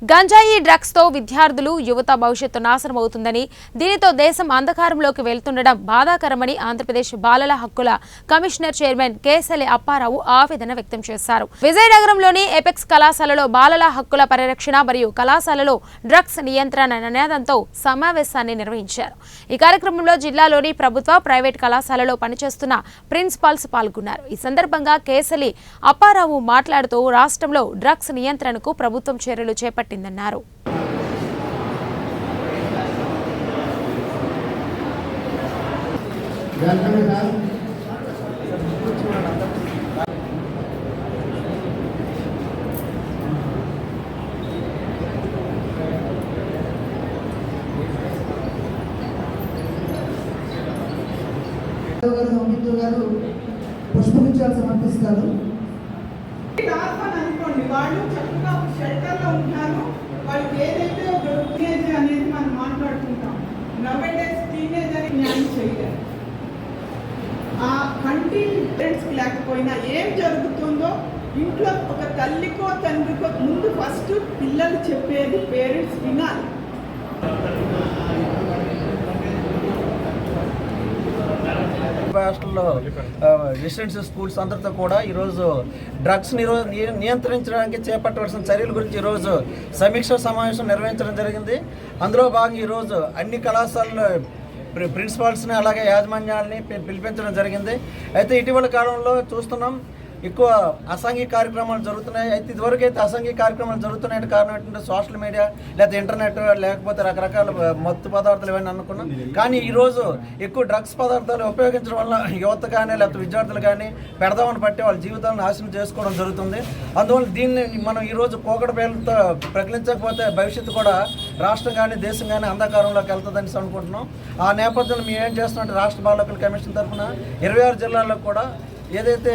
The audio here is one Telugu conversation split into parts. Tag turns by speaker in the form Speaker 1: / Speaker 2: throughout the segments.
Speaker 1: గంజాయి డ్రగ్స్ తో విద్యార్థులు యువత భవిష్యత్తు నాశనమవుతుందని దీనితో దేశం అంధకారంలోకి వెళ్తుండడం బాధాకరమని ఆంధ్రప్రదేశ్ బాలల హక్కుల కమిషనర్ చైర్మన్ కేసలి అప్పారావు ఆవేదన వ్యక్తం చేశారు. విజయనగరంలోని ఎపెక్స్ కళాశాలలో బాలల హక్కుల పరిరక్షణ మరియు కళాశాలలో డ్రగ్స్ నియంత్రణ నినాదంతో సమావేశాన్ని నిర్వహించారు. ఈ కార్యక్రమంలో జిల్లాలోని ప్రభుత్వ ప్రైవేట్ కళాశాలలో పనిచేస్తున్న ప్రిన్సిపాల్స్ పాల్గొన్నారు. ఈ సందర్భంగా కేసలి అప్పారావు మాట్లాడుతూ రాష్ట్రంలో డ్రగ్స్ నియంత్రణకు ప్రభుత్వం చర్యలు చేపట్టిందన్నారు.
Speaker 2: పుష్పగుచ్చాలు సమర్పిస్తారు.
Speaker 3: అనుకోండి, వాళ్ళు చక్కగా షెల్టర్లో ఉంటున్నారు. వాళ్ళకి ఏదైతే టీనేజ్ అనేది మనం మాట్లాడుకుంటాం, నవేడేస్ టీనేజ్ అని న్యాయం చేయలేదు. ఆ కంటి పేరెంట్స్కి లేకపోయినా ఏం జరుగుతుందో ఇంట్లో ఒక తల్లికో తండ్రికో ముందు ఫస్ట్ పిల్లలు చెప్పేది పేరెంట్స్ వినాలి.
Speaker 2: హాస్టల్లో రెసిడెన్షియల్ స్కూల్స్ అందరితో కూడా ఈరోజు డ్రగ్స్ నియంత్రించడానికి చేపట్టవలసిన చర్యల గురించి ఈరోజు సమీక్ష సమావేశం నిర్వహించడం జరిగింది. అందులో భాగంగా ఈరోజు అన్ని కళాశాలలో ప్రిన్సిపాల్స్ని అలాగే యాజమాన్యాలని పిలిపించడం జరిగింది. అయితే ఇటీవల కాలంలో చూస్తున్నాం ఎక్కువ అసాంఘిక కార్యక్రమాలు జరుగుతున్నాయి. అయితే ఇదివరకు అయితే అసాంఘిక కార్యక్రమాలు జరుగుతున్నాయంటే కారణం ఏంటంటే సోషల్ మీడియా లేకపోతే ఇంటర్నెట్ లేకపోతే రకరకాల మత్తు పదార్థాలు ఇవన్నీ అనుకున్నాం. కానీ ఈరోజు ఎక్కువ డ్రగ్స్ పదార్థాలు ఉపయోగించడం వల్ల యువత కానీ లేకపోతే విద్యార్థులు కానీ పెడదామని బట్టి వాళ్ళ జీవితాలను నాశనం చేసుకోవడం జరుగుతుంది. అందువల్ల దీన్ని మనం ఈరోజు కోకడ పేర్లతో ప్రకటించకపోతే భవిష్యత్తు కూడా రాష్ట్రం కానీ దేశం కానీ అంధకారంలోకి వెళ్తుందని అనుకుంటున్నాం. ఆ నేపథ్యంలో మేము ఏం చేస్తున్నామంటే రాష్ట్ర బాల హక్కుల కమిషన్ తరఫున 26 జిల్లాల్లో కూడా ఏదైతే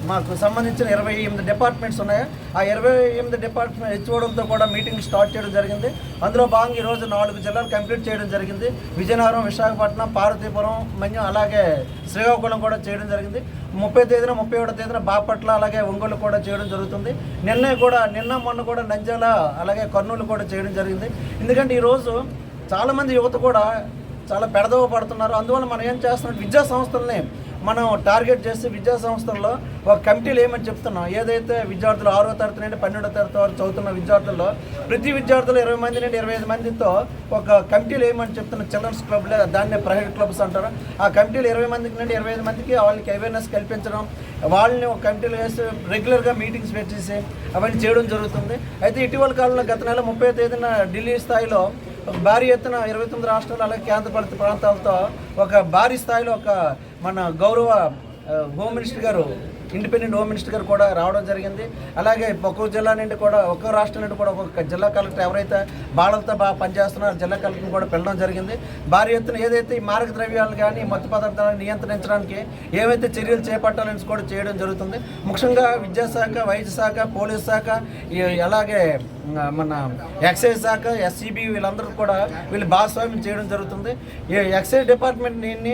Speaker 2: మాకు సంబంధించిన 28 డిపార్ట్మెంట్స్ ఉన్నాయో ఆ 28 డిపార్ట్మెంట్ హెచ్ఓడంతో కూడా మీటింగ్ స్టార్ట్ చేయడం జరిగింది. అందులో భాగంగా ఈరోజు 4 జిల్లాలు కంప్లీట్ చేయడం జరిగింది. విజయనగరం, విశాఖపట్నం, పార్వతీపురం, మన్యం అలాగే శ్రీకాకుళం కూడా చేయడం జరిగింది. 30వ తేదీన 31వ తేదీన బాపట్ల అలాగే ఒంగోలు కూడా చేయడం జరుగుతుంది. నిన్న మొన్న కూడా నంద్యాల అలాగే కర్నూలు కూడా చేయడం జరిగింది. ఎందుకంటే ఈరోజు చాలామంది యువత కూడా చాలా పెడదవ పడుతున్నారు. అందువల్ల మనం ఏం చేస్తున్నాం, విద్యా సంస్థలని మనం టార్గెట్ చేసి విద్యా సంస్థల్లో ఒక కమిటీలు ఏమని చెప్తున్నాం. ఏదైతే విద్యార్థులు 6వ తరగతి నుండి 12వ తరగతి వరకు చదువుతున్న విద్యార్థుల్లో ప్రతి విద్యార్థులు 20 మంది నుండి 25 మందితో ఒక కమిటీలు ఏమని చెప్తున్న చిల్డ్రన్స్ క్లబ్లే, దాన్నే ప్రైవేట్ క్లబ్స్ అంటారు. ఆ కమిటీలు 20 మందికి నుండి 25 మందికి వాళ్ళకి అవేర్నెస్ కల్పించడం, వాళ్ళని ఒక కమిటీలు వేసి రెగ్యులర్గా మీటింగ్స్ పెట్టేసి అవన్నీ చేయడం జరుగుతుంది. అయితే ఇటీవల కాలంలో గత నెల 30వ తేదీన ఢిల్లీ స్థాయిలో భారీ ఎత్తున 29 రాష్ట్రాలు అలాగే కేంద్రపాలిత ప్రాంతాలతో ఒక భారీ స్థాయిలో ఒక మన గౌరవ హోమ్ మినిస్టర్ గారు, ఇండిపెండెంట్ హోమ్ మినిస్టర్ గారు కూడా రావడం జరిగింది. అలాగే ఒక్కొక్క జిల్లా నుండి కూడా ఒక్కో రాష్ట్రం నుండి కూడా ఒక్కొక్క జిల్లా కలెక్టర్ ఎవరైతే బాలలతో బాగా పనిచేస్తున్నారో జిల్లా కలెక్టర్ని కూడా పిలవడం జరిగింది. భారీ ఎత్తున ఏదైతే ఈ మారక ద్రవ్యాలను కానీ మత్తు పదార్థాలను నియంత్రించడానికి ఏవైతే చర్యలు చేపట్టాలని కూడా చేయడం జరుగుతుంది. ముఖ్యంగా విద్యాశాఖ, వైద్య శాఖ, పోలీస్ శాఖ, అలాగే మన ఎక్సైజ్ శాఖ, ఎస్సీబీ వీళ్ళందరూ కూడా వీళ్ళు భాగస్వామ్యం చేయడం జరుగుతుంది. ఈ ఎక్సైజ్ డిపార్ట్మెంట్ని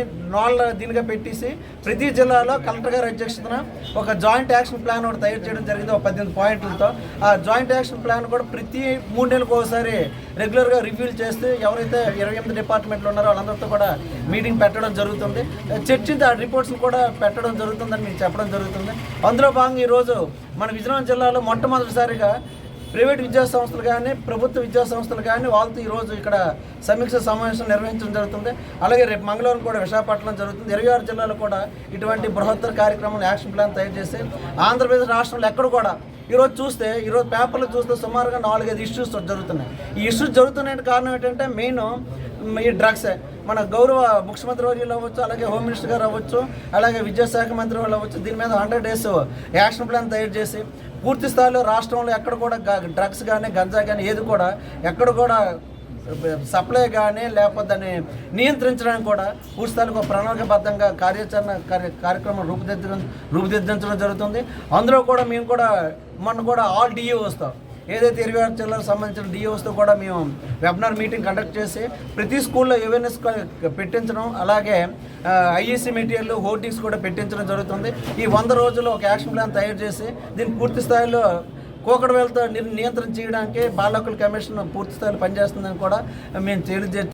Speaker 2: దీనిగా పెట్టేసి ప్రతి జిల్లాలో కలెక్టర్ గారి అధ్యక్షతన ఒక జాయింట్ యాక్షన్ ప్లాన్ ఒకటి తయారు చేయడం జరిగింది, ఒక 18 పాయింట్లతో. ఆ జాయింట్ యాక్షన్ ప్లాన్ కూడా ప్రతి 3 నెలలకు ఒకసారి రెగ్యులర్గా రివ్యూ చేస్తూ ఎవరైతే 28 డిపార్ట్మెంట్లు ఉన్నారో వాళ్ళందరితో కూడా మీటింగ్ పెట్టడం జరుగుతుంది. చర్చించి ఆ రిపోర్ట్స్ని కూడా పెట్టడం జరుగుతుందని మీకు చెప్పడం జరుగుతుంది. అందులో భాగంగా ఈరోజు మన విజయనగరం జిల్లాలో మొట్టమొదటిసారిగా ప్రైవేట్ విద్యా సంస్థలు కానీ ప్రభుత్వ విద్యా సంస్థలు కానీ వాళ్ళతో ఈరోజు ఇక్కడ సమీక్ష సమావేశం నిర్వహించడం జరుగుతుంది. అలాగే రేపు మంగళవారం కూడా విశాఖపట్నం జరుగుతుంది. 26 జిల్లాలో కూడా ఇటువంటి బృహత్తర కార్యక్రమం యాక్షన్ ప్లాన్ తయారు చేసి ఆంధ్రప్రదేశ్ రాష్ట్రంలో ఎక్కడ కూడా ఈరోజు పేపర్లు చూస్తే సుమారుగా 4-5 ఇష్యూస్ జరుగుతున్నాయి. ఈ ఇష్యూస్ జరుగుతున్న కారణం ఏంటంటే మెయిన్ ఈ డ్రగ్సే. మన గౌరవ ముఖ్యమంత్రి వర్యులు అవ్వచ్చు, అలాగే హోమ్ మినిస్టర్ గారు అవ్వచ్చు, అలాగే విద్యాశాఖ మంత్రి వాళ్ళు అవ్వచ్చు, దీని మీద 100 days యాక్షన్ ప్లాన్ తయారు చేసి పూర్తి స్థాయిలో రాష్ట్రంలో ఎక్కడ కూడా డ్రగ్స్ కానీ గంజా కానీ ఏది కూడా ఎక్కడ కూడా సప్లై కానీ లేకపోతే దాన్ని నియంత్రించడానికి కూడా పూర్తి స్థాయిలో ఒక ప్రణాళికబద్ధంగా కార్యక్రమం రూపుదిద్దించడం జరుగుతుంది. అందులో కూడా మేము కూడా మొన్న కూడా ఆల్ డిఓ వస్తాం, ఏదైతే 26 జిల్లాలకు సంబంధించిన డిఓస్తో కూడా మేము వెబినార్ మీటింగ్ కండక్ట్ చేసి ప్రతి స్కూల్లో అవేర్నెస్ పెట్టించడం, అలాగే ఐఈసీ మెటీరియల్, హోర్డింగ్స్ కూడా పెట్టించడం జరుగుతుంది. ఈ 100 రోజుల్లో ఒక యాక్షన్ ప్లాన్ తయారు చేసి దీన్ని పూర్తి స్థాయిలో కూకటి వేలతో నియంత్రణ చేయడానికి బాల హక్కుల కమిషన్ పూర్తి స్థాయిలో పనిచేస్తుందని కూడా మేము తెలియజేస్తున్నాం.